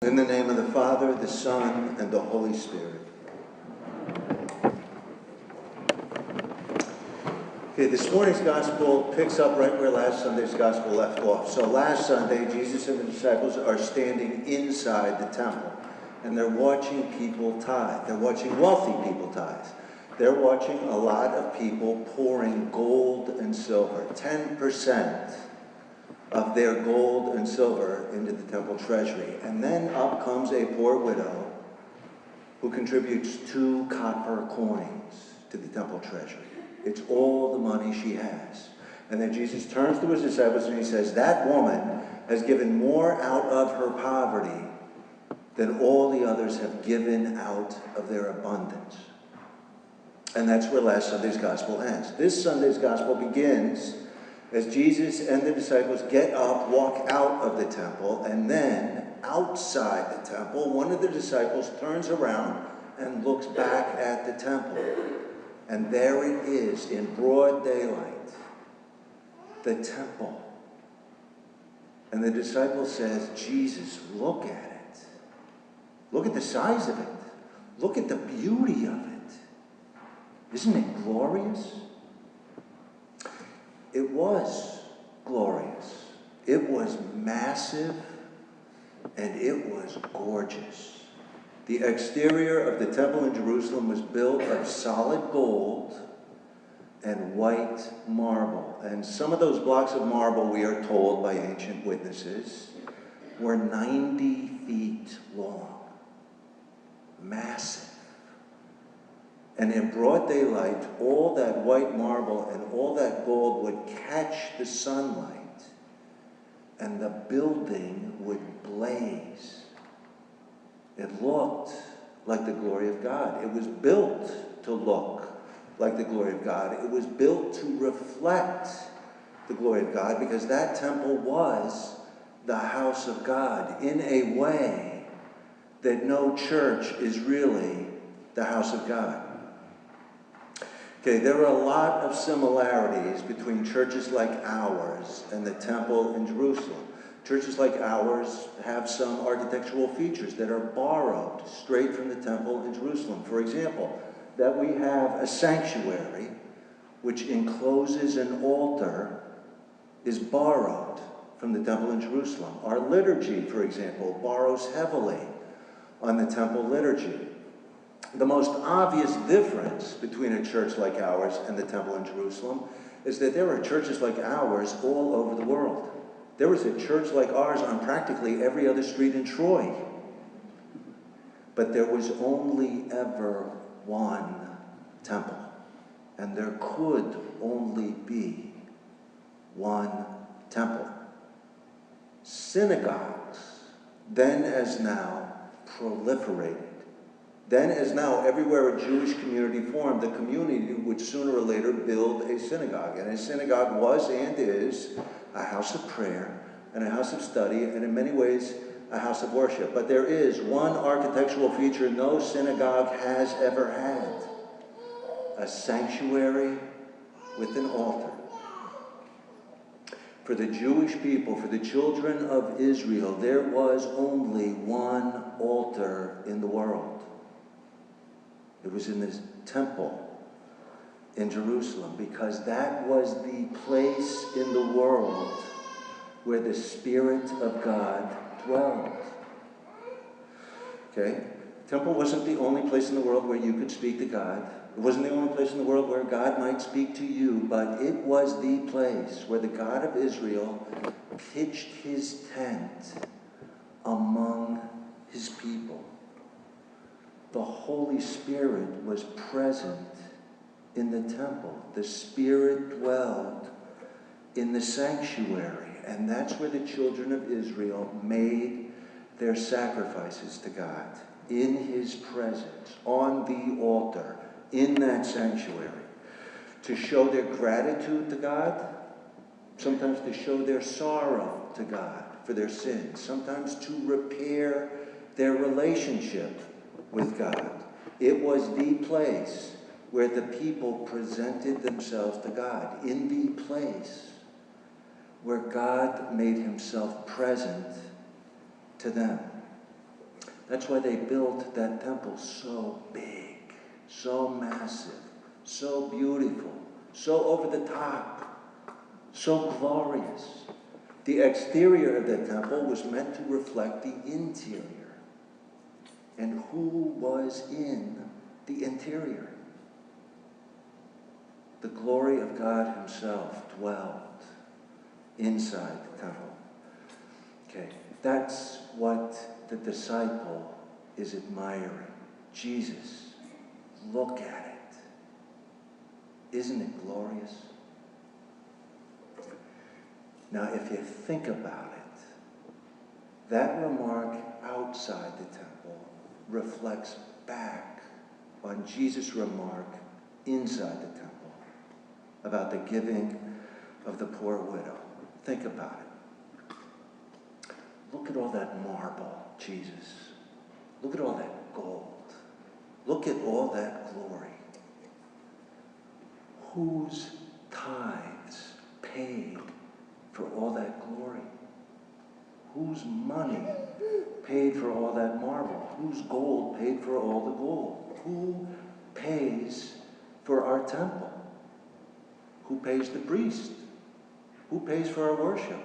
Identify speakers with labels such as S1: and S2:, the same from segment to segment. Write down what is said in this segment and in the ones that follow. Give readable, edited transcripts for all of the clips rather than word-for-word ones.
S1: In the name of the Father, the Son, and the Holy Spirit. Okay, this morning's gospel picks up right where last Sunday's gospel left off. So last Sunday, Jesus and the disciples are standing inside the temple, and they're watching people tithe. They're watching wealthy people tithe. They're watching a lot of people pouring gold and silver, 10% of their gold and silver into the temple treasury. And then up comes a poor widow who contributes 2 copper coins to the temple treasury. It's all the money she has. And then Jesus turns to his disciples and he says, that woman has given more out of her poverty than all the others have given out of their abundance. And that's where last Sunday's gospel ends. This Sunday's gospel begins as Jesus and the disciples get up, walk out of the temple, and then outside the temple, one of the disciples turns around and looks back at the temple. And there it is in broad daylight, the temple. And the disciple says, Jesus, look at it. Look at the size of it. Look at the beauty of it. Isn't it glorious? It was glorious. It was massive, and it was gorgeous. The exterior of the temple in Jerusalem was built of solid gold and white marble. And some of those blocks of marble, we are told by ancient witnesses, were 90 feet long. Massive. And in broad daylight, all that white marble and all that gold would catch the sunlight, and the building would blaze. It looked like the glory of God. It was built to look like the glory of God. It was built to reflect the glory of God, because that temple was the house of God in a way that no church is really the house of God. Okay, there are a lot of similarities between churches like ours and the temple in Jerusalem. Churches like ours have some architectural features that are borrowed straight from the temple in Jerusalem. For example, that we have a sanctuary which encloses an altar is borrowed from the temple in Jerusalem. Our liturgy, for example, borrows heavily on the temple liturgy. The most obvious difference between a church like ours and the temple in Jerusalem is that there are churches like ours all over the world. There is a church like ours on practically every other street in Troy. But there was only ever one temple. And there could only be one temple. Synagogues, then as now, proliferated. Then as now, everywhere a Jewish community formed, the community would sooner or later build a synagogue. And a synagogue was and is a house of prayer and a house of study, and in many ways, a house of worship. But there is one architectural feature no synagogue has ever had: a sanctuary with an altar. For the Jewish people, for the children of Israel, there was only one altar in the world. It was in the temple in Jerusalem, because that was the place in the world where the Spirit of God dwelled. Okay? The temple wasn't the only place in the world where you could speak to God. It wasn't the only place in the world where God might speak to you, but it was the place where the God of Israel pitched his tent among his people. The Holy Spirit was present in the temple. The Spirit dwelled in the sanctuary. And that's where the children of Israel made their sacrifices to God. In his presence, on the altar, in that sanctuary. To show their gratitude to God. Sometimes to show their sorrow to God for their sins. Sometimes to repair their relationship with God. It was the place where the people presented themselves to God. In the place where God made himself present to them. That's why they built that temple so big, so massive, so beautiful, so over the top, so glorious. The exterior of the temple was meant to reflect the interior. And who was in the interior? The glory of God himself dwelled inside the temple. Okay, that's what the disciple is admiring. Jesus, look at it. Isn't it glorious? Now, if you think about it, that remark outside the temple reflects back on Jesus' remark inside the temple about the giving of the poor widow. Think about it. Look at all that marble, Jesus. Look at all that gold. Look at all that glory. Whose tithes paid for all that glory? Whose money paid for all that marble? Whose gold paid for all the gold? Who pays for our temple? Who pays the priest? Who pays for our worship?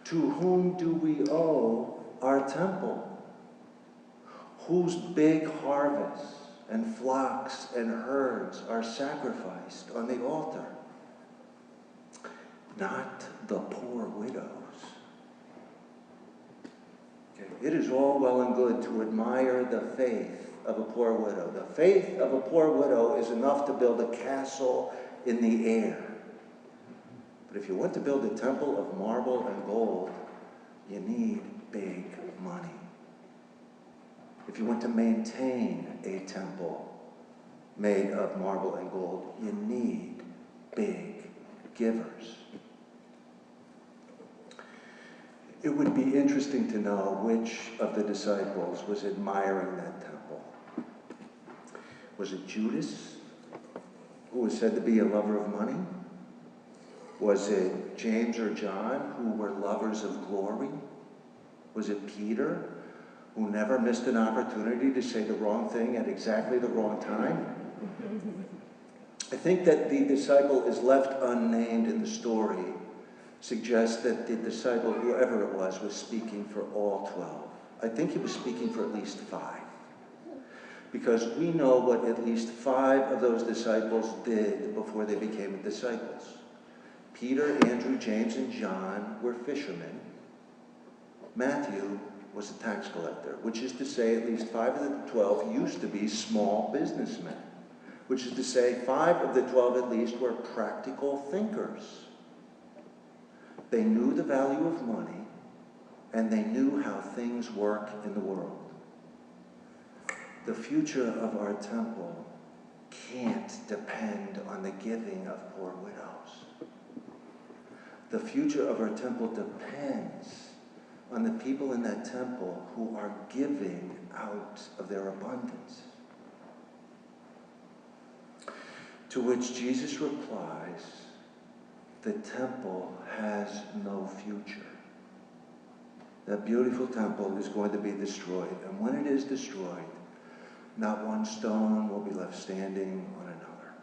S1: To whom do we owe our temple? Whose big harvests and flocks and herds are sacrificed on the altar? Not the poor widows. Okay. It is all well and good to admire the faith of a poor widow. The faith of a poor widow is enough to build a castle in the air. But if you want to build a temple of marble and gold, you need big money. If you want to maintain a temple made of marble and gold, you need big givers. It would be interesting to know which of the disciples was admiring that temple. Was it Judas, who was said to be a lover of money? Was it James or John, who were lovers of glory? Was it Peter, who never missed an opportunity to say the wrong thing at exactly the wrong time? I think that the disciple is left unnamed in the story suggests that the disciple, whoever it was speaking for all 12. I think he was speaking for at least 5. Because we know what at least 5 of those disciples did before they became disciples. Peter, Andrew, James, and John were fishermen. Matthew was a tax collector, which is to say at least 5 of the 12 used to be small businessmen, which is to say 5 of the 12 at least were practical thinkers. They knew the value of money, and they knew how things work in the world. The future of our temple can't depend on the giving of poor widows. The future of our temple depends on the people in that temple who are giving out of their abundance. To which Jesus replies, the temple has no future. That beautiful temple is going to be destroyed, and when it is destroyed, not one stone will be left standing on another.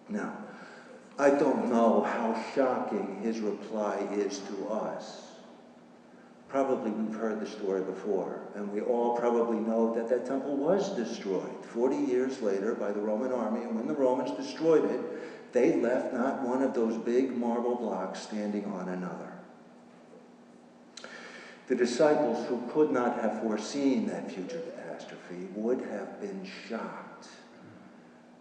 S1: Now, I don't know how shocking his reply is to us. Probably we've heard the story before, and we all probably know that that temple was destroyed 40 years later by the Roman army, and when the Romans destroyed it, they left not one of those big marble blocks standing on another. The disciples who could not have foreseen that future catastrophe would have been shocked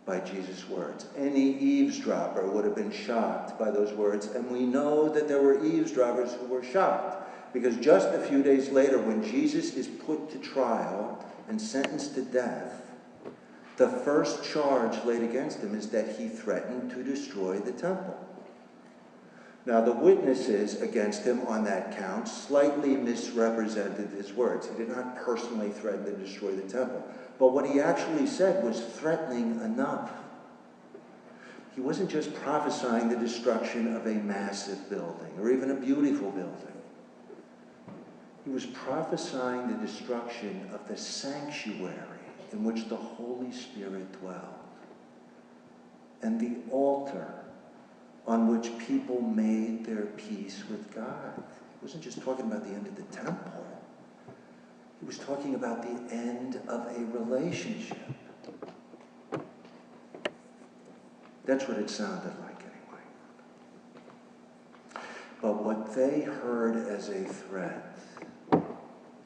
S1: by Jesus' words. Any eavesdropper would have been shocked by those words, and we know that there were eavesdroppers who were shocked, because just a few days later, when Jesus is put to trial and sentenced to death, the first charge laid against him is that he threatened to destroy the temple. Now, the witnesses against him on that count slightly misrepresented his words. He did not personally threaten to destroy the temple. But what he actually said was threatening enough. He wasn't just prophesying the destruction of a massive building or even a beautiful building. He was prophesying the destruction of the sanctuary in which the Holy Spirit dwelled, and the altar on which people made their peace with God. He wasn't just talking about the end of the temple. He was talking about the end of a relationship. That's what it sounded like anyway. But what they heard as a threat,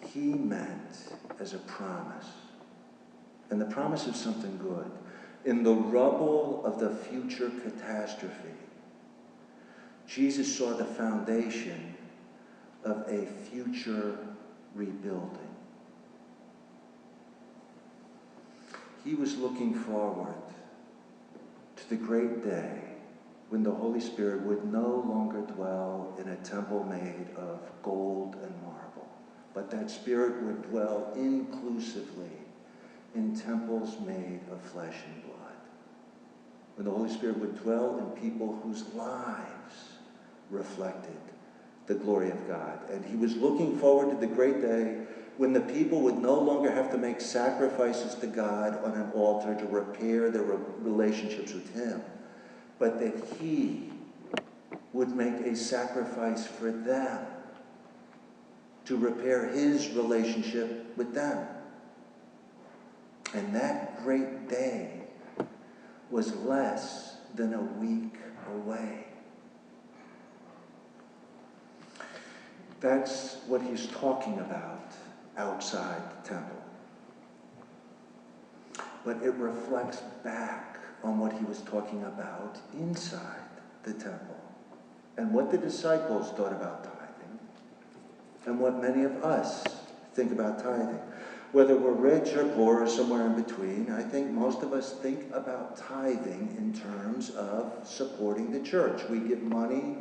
S1: he meant as a promise. And the promise is something good. In the rubble of the future catastrophe, Jesus saw the foundation of a future rebuilding. He was looking forward to the great day when the Holy Spirit would no longer dwell in a temple made of gold and marble, but that Spirit would dwell inclusively in temples made of flesh and blood. When the Holy Spirit would dwell in people whose lives reflected the glory of God. And he was looking forward to the great day when the people would no longer have to make sacrifices to God on an altar to repair their relationships with him, but that he would make a sacrifice for them to repair his relationship with them. And that great day was less than a week away. That's what he's talking about outside the temple. But it reflects back on what he was talking about inside the temple, and what the disciples thought about tithing, and what many of us think about tithing. Whether we're rich or poor or somewhere in between, I think most of us think about tithing in terms of supporting the church. We give money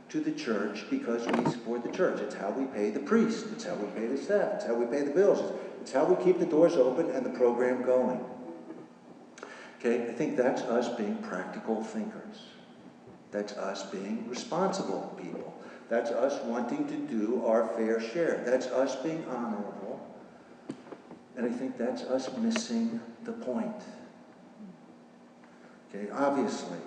S1: to the church because we support the church. It's how we pay the priest. It's how we pay the staff. It's how we pay the bills. It's how we keep the doors open and the program going. Okay, I think that's us being practical thinkers. That's us being responsible people. That's us wanting to do our fair share. That's us being honorable. And I think that's us missing the point. Okay, obviously,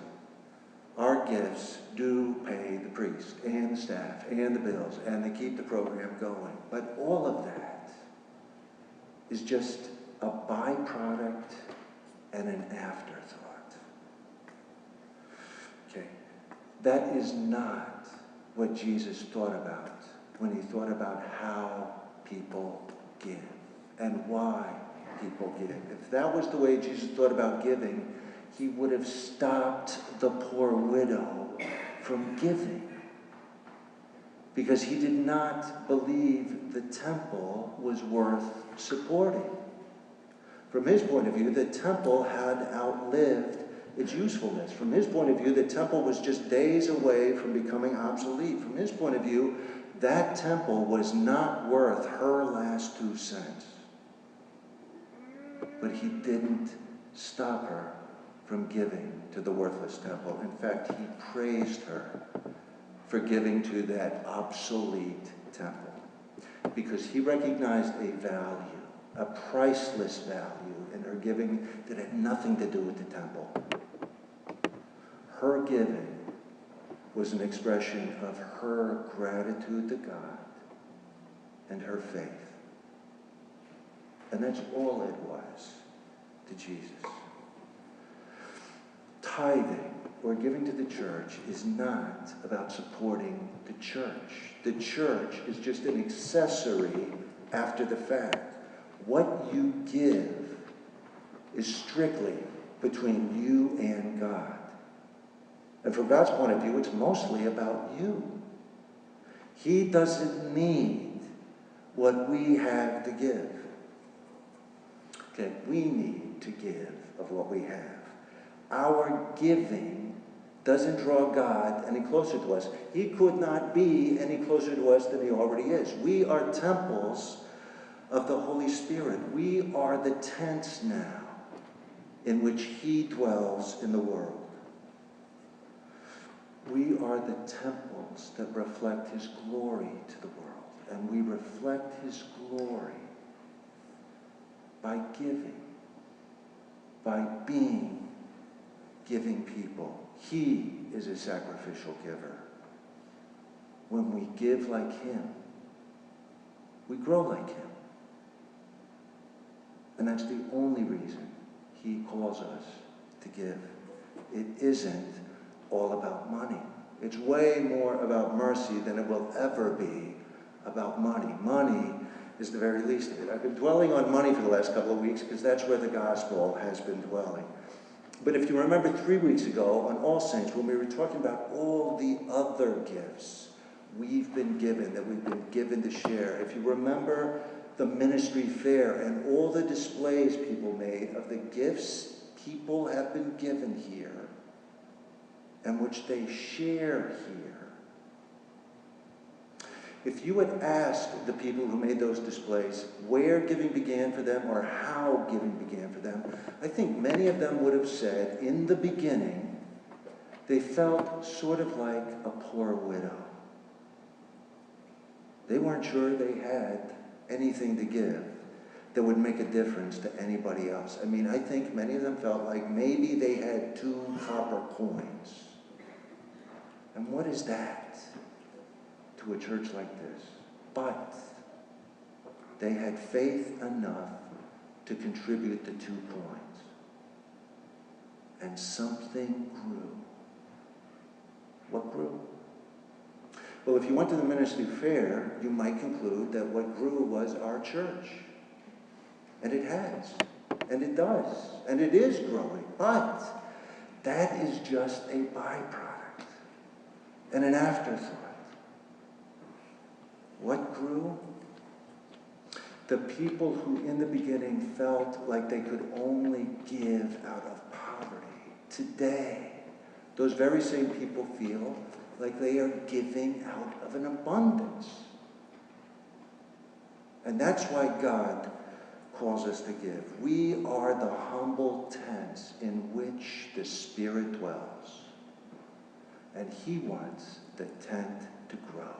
S1: our gifts do pay the priest and the staff and the bills, and they keep the program going. But all of that is just a byproduct and an afterthought. Okay, that is not what Jesus thought about when he thought about how people give and why people give. If that was the way Jesus thought about giving, he would have stopped the poor widow from giving, because he did not believe the temple was worth supporting. From his point of view, the temple had outlived its usefulness. From his point of view, the temple was just days away from becoming obsolete. From his point of view, that temple was not worth her last 2 cents. But he didn't stop her from giving to the worthless temple. In fact, he praised her for giving to that obsolete temple, because he recognized a value, a priceless value in her giving that had nothing to do with the temple. Her giving was an expression of her gratitude to God and her faith. And that's all it was to Jesus. Tithing, or giving to the church, is not about supporting the church. The church is just an accessory after the fact. What you give is strictly between you and God. And from God's point of view, it's mostly about you. He doesn't need what we have to give. Okay, we need to give of what we have. Our giving doesn't draw God any closer to us. He could not be any closer to us than he already is. We are temples of the Holy Spirit. We are the tents now in which he dwells in the world. We are the temples that reflect his glory to the world. and we reflect his glory by giving, by being giving people. He is a sacrificial giver. When we give like him, we grow like him. And that's the only reason he calls us to give. It isn't all about money. It's way more about mercy than it will ever be about money. Money is the very least of it. I've been dwelling on money for the last couple of weeks because that's where the gospel has been dwelling. But if you remember 3 weeks ago on All Saints, when we were talking about all the other gifts we've been given, that we've been given to share, if you remember the ministry fair and all the displays people made of the gifts people have been given here and which they share here. If you had asked the people who made those displays where giving began for them or how giving began for them, I think many of them would have said, in the beginning, they felt sort of like a poor widow. They weren't sure they had anything to give that would make a difference to anybody else. I mean, I think many of them felt like maybe they had 2 copper coins. And what is that to a church like this? But they had faith enough to contribute the 2 coins. And something grew. What grew? Well, if you went to the ministry fair, you might conclude that what grew was our church. And it has. And it does. And it is growing. But that is just a byproduct and an afterthought. What grew? The people who in the beginning felt like they could only give out of poverty. Today, those very same people feel like they are giving out of an abundance. And that's why God calls us to give. We are the humble tents in which the Spirit dwells. And he wants the tent to grow.